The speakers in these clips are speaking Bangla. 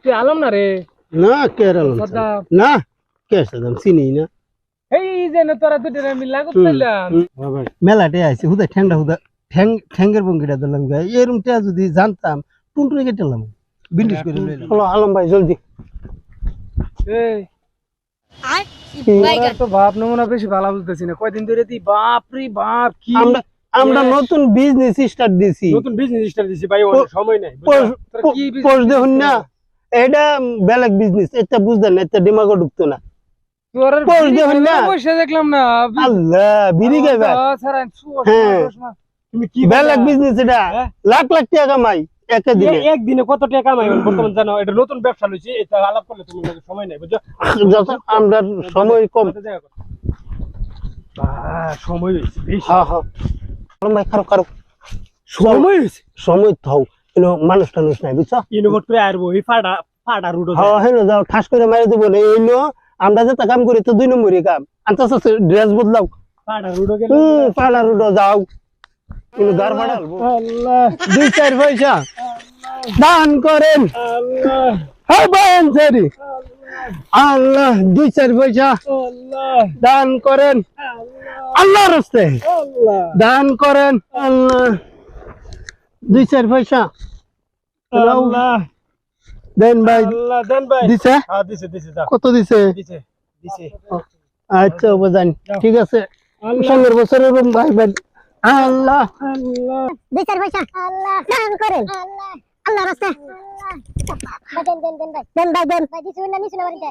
তুই আলম না রে? না কে আলম না কে সাদাম চিনি না। এই যে না তোরা দুটো মিলা করতেলাম মেলাটে আইছে হুদা ঠ্যাংটা হুদা ঠ্যাঙ্গের বঙ্গিটা দিলাম গায়ে এরমটা যদি জানতাম টুনটুনি কেটেলাম বিন্ডিস করে লইলাম। হলো আলম ভাই জলদি। এই তো বাপ নমুনা বেশি ভালো বুঝতেছি না কয়দিন ধরে তুই বাপ রে বাপ কি আমরা নতুন বিজনেস স্টার্ট দিছি। নতুন বিজনেস স্টার্ট দিছি ভাই অনেক সময় নাই তোরা কি পোস্ট দেখুন না এটা বেলেগ বিজনেস এটা বুঝলেন না এটা দিমাগে ঢুকতো না। তোর পোস্ট দেখুন না পয়সা দেখলাম না আল্লাহ বিড়ি গাইবা। হ্যাঁ তুমি কি বেলেগ বিজনেস এটা লাখ লাখ টাকা কামাই একদিনে কত টাকা কামাই বর্তমান জানো এটা নতুন ব্যবসা লইছি এটা আলাপ করলে তুমি সময় নাই বুঝছো যত আমরা সময় কম সময় হইছে বেশি। হ্যাঁ হ্যাঁ ভাই খারাপ খারাপ সময় হইছে সময় থাও কিন্তু মানুষ টানুষ নাই বুঝছো ইনভোট করে আসবো এই ফাড়া রুড হ্যাঁ হ্যাঁ যাও ঠাস করে মারি দেবো না এই আমরা যেটা কাম করি তো 2 নম্বরই কাম আচ্ছা আচ্ছা ড্রেস বদলাও ফাড়া রুড পাড়া রুড যাও কিন্তু দার ফাড়া আল্লাহ 2-4 পয়সা দান করেন আল্লাহ হ্যাঁ বলেন সেরি আল্লাহ 2-4 পয়সা আল্লাহ দান করেন আল্লাহর রাস্তায় আল্লাহ দান করেন আল্লাহ 2-4 পয়সা আল্লাহ দেন ভাই আল্লাহ দেন ভাই দিছে হ্যাঁ দিছে দিছে যাও কত দিছে দিছে দিছে আচ্ছা বাজান ঠিক আছে সঙ্গের বছরের ভাই ভাই আল্লাহ আল্লাহ 2-4 পয়সা আল্লাহ দান করেন আল্লাহ আল্লাহ রাস্তায় দেন ভাই দেন ভাই দিছুন না নিছুন বাড়িতে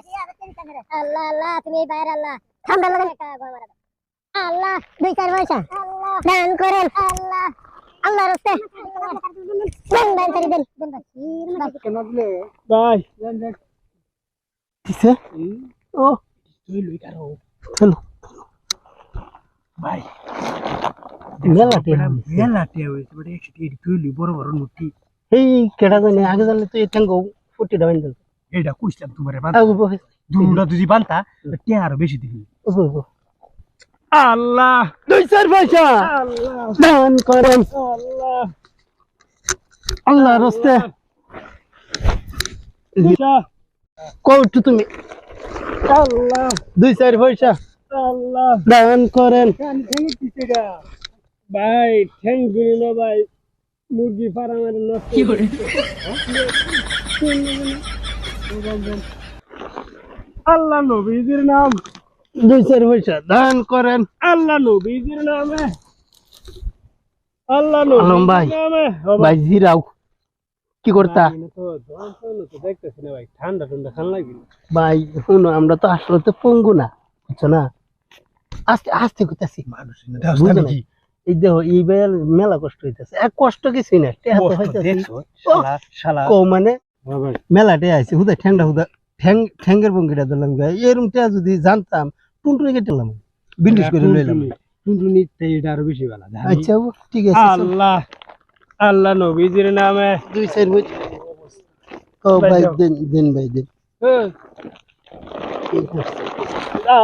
আল্লাহ আল্লাহ তুমি বাইরে আল্লাহ ঠান্ডা লাগে আল্লাহ 2-4 পয়সা আল্লাহ দান করেন আল্লাহ আল্লাহ রাস্তায় দেন ভাই দেন দেন ভাই কেন দিলে ভাই দেন দেন দিছে ও তুই লই কারো চলো ভাই মেলাতে মেলাতে হইছে বড় 100 তুই লই বড় বড় নুটি এই কেডা জানে আগে জানলে তো এই ঠ্যাঙ্গ 40 টা বাইন্দা এইটা কইছিলাম তোমারে আগু বহে দুটা যদি বানতা তে আরো বেশি দিবি আল্লাহ 2-4 পয়সা আল্লাহ দান করেন আল্লাহ আল্লাহ রাস্তায় দিশা কত তুমি আল্লাহ 2-4 পয়সা আল্লাহ দান করেন কান ঠেঙ্গি দিছেগা ভাই ঠেঙ্গি না ভাই মুরগি ফার্মের নষ্ট কি করে আল্লাহ নবীজির নাম 2-4 পয়সা দান করেন আল্লাহ নবীজির নামে আল্লাহ আলম ভাই ভাই জিরাও কি করতা দেখতেছি না ভাই ঠান্ডা ঠান্ডা খান লাগবে ভাই শুনো আমরা তো আসলে তো পঙ্গু না বুঝছো না আস্তে আস্তে করতেছি মানুষ এই দেখো এই মেলা কষ্ট হইতেছে এক কষ্ট কিছুই না মানে মেলাটে আইছে হুদা ঠ্যাংটা হুদা ঠ্যাঙ্গের বঙ্গিটা দিলাম গায়ে এরমটা যদি জানতাম টুনটুনি কেটেলাম বিন্ডিস করে লইলাম টুনটুনি এটা আরো বেশি ভালো আচ্ছা ঠিক আছে আল্লাহ আল্লাহ নবীজির নামে 2-4 পয়সা ও ভাই দেন ভাই দেন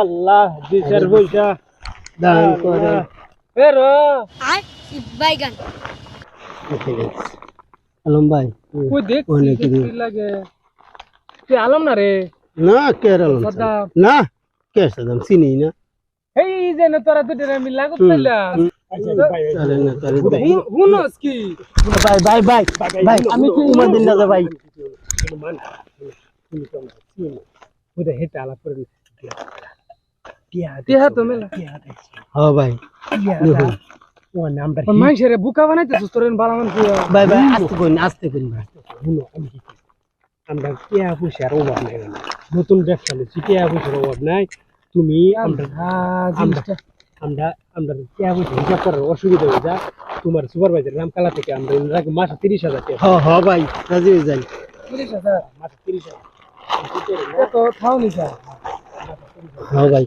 আল্লাহ 2-4 পয়সা দান করে এরো আই বাইগান আলম ভাই কই দেখ কি লাগে তুই আলম না রে? না কে আলম না কে সাদাম চিনি না। এই যে না তোরা দুটো মিলা করতেলাম আরে না তারে ভাই হুনস কি ভাই ভাই ভাই ভাই আমি কি উমর দিন না ভাই ওটা হেটা আলাপ করে টিয়া তো মেলা হ্যাঁ ভাই ও নামটা মাইশেরে বুকা বানাইতেছস তোর বালামান কি ভাই ভাই আস্তে কইন ভাই শুনো আমি কি আমরা টিয়া পয়সার অভাব নাই নতুন ব্যবসা লইছি টিয়া পয়সার অভাব নাই তুমি আমরা টিয়া পয়সা হিসাব করার অসুবিধা হয়ে যা তোমার সুপারভাইজার রামকালা থেকে আমরা মাসে 30,000 টাকা হ্যাঁ ভাই রাজি হয়ে যাই 30,000 মাসে 30,000 তো থাউনি স্যার হ্যাঁ ভাই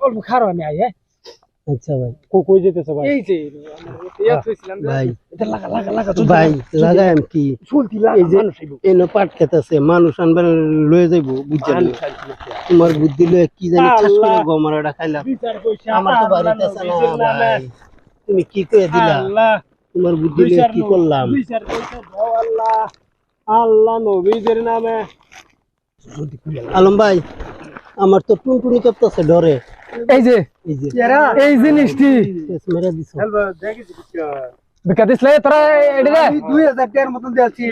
অল্প খারো আমি আই হ্যাঁ আচ্ছা ভাই কই যেতেছো ভাই এই যে ইয়া থইছিলাম ভাই এটা লাগা ভাই লাগাম কি চলতি লাগা মানুষ এনো পাট খেতেছে মানুষ আনবার লয়ে যাইবো বুঝছেন তোমার বুদ্ধি লয়ে কি জানি ঠাস করে গমারাটা খাইলা আমার তো বাড়িতে আছে না ভাই তুমি কি কইয়া দিলা আল্লাহ তোমার বুদ্ধি লয়ে কি করলাম 2-4 পয়সা দাও আল্লাহ আল্লাহ নবীদের নামে আলম ভাই আমার তো টুনটুনি কাঁপতেছে ডরে এই যে এই যে এই জিনিসটি কেস মেরে দিছো বিকা দিসলে তোরা এডি দে 2000 টাকার মতন দিয়েছি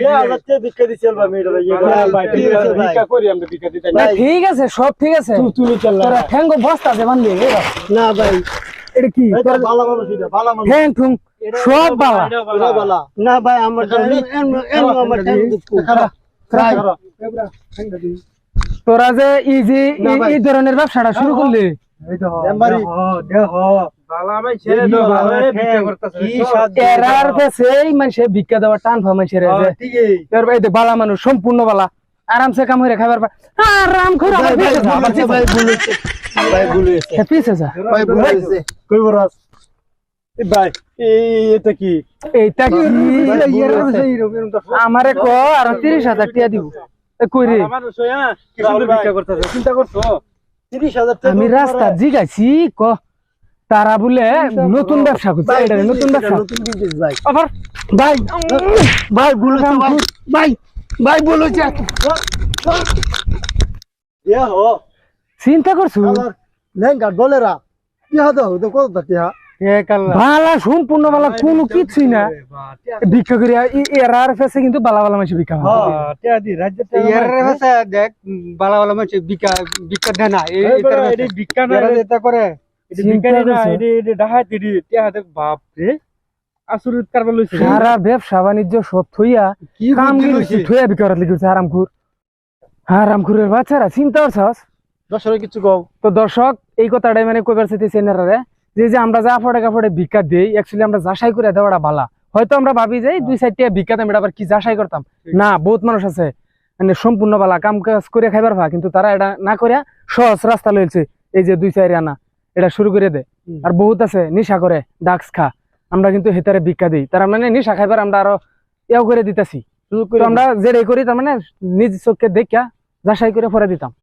ভিক্ষা দিছিল ভাই মেয়েটা ভাই ঠিক আছে ভিক্ষা করি আমরা ভিক্ষা দিতে না ঠিক আছে সব ঠিক আছে তুমি চল তোরা ঠ্যাঙ্গো বস্তা যে বান্ধি না ভাই এটা কি তোর ভালো মানুষ এটা ভালো মানুষ ঠ্যাং ঠুং সব বালা এটা ভালো না ভাই আমার আমার তোরা যে এই ধরনের ব্যবসাটা শুরু করলি এরার পেছেই মানুষে ভিক্ষা দেওয়ার টান ফা মানুষের বালা মানুষ সম্পূর্ণ বালা আরামসে কাম হয়ে খাবার আরাম করে ভাই বলেছে ভাই বলেছে পিছে যা ভাই বলেছে কই বরাস ভাই এটা কি এইটা কি আমারে ক আর 30,000 টাকা দিব কই রে মানুষ হ্যাঁ কি সুন্দর ভিক্ষা করতেছে চিন্তা করছো 30,000 টাকা আমি রাস্তা জিগাইছি ক তারা বলে নতুন ব্যবসা করছে এটা নতুন ব্যবসা নতুন বিজনেস ভাই আবার ভাই ভাই বলেছে ভাই ভাই বলেছে ইয়া হো চিন্তা করছো আমার লেঙ্গা ডলেরা কি হাদা হতো কত টাকা বালা সম্পূর্ণ বালা কোনো কিছুই না ভিক্ষা করে এরার ফেসে কিন্তু বালা বালা মাসে ভিক্ষা দেখ বালা বালা মানুষ ভিক্ষা ভিক্ষা দেয় না এটা ভিক্ষা না এটা করে এটা ভিক্ষা না এটা ডাহাতি দেখ বাপ রে আসুরিত কারবার লইছে সারা ব্যবসা বাণিজ্য সব থইয়া কাম গিলছে থইয়া ভিক্ষা করতে লিখছে আরামখুরের বাচ্চারা চিন্তা করছস দশরে কিছু কও তো দর্শক এই কথাটাই মানে কইবার চাইতেছি এনারে যে আমরা যা ফটে ভিক্ষা দেই অ্যাকচুয়ালি আমরা যাচাই করে দেওয়াটা ভালো হয়তো আমরা ভাবি যে 2-4 টাকা ভিক্ষা দাম এটা আবার কি যাচাই করতাম না বহুত মানুষ আছে মানে সম্পূর্ণ ভালো কাম কাজ করে খাইবার ভা কিন্তু তারা এটা না করে সহজ রাস্তা লইছে এই যে 2-4 আনা এটা শুরু করে দেয় আর বহুত আছে নিশা করে ডাক্স খা আমরা কিন্তু হেতারে ভিক্ষা দিই তারা মানে নিশা খাইবার আমরা আরো ইয়াও করে দিতেছি আমরা যেটাই করি তার মানে নিজ চোখে দেখা যাচাই করে পরে দিতাম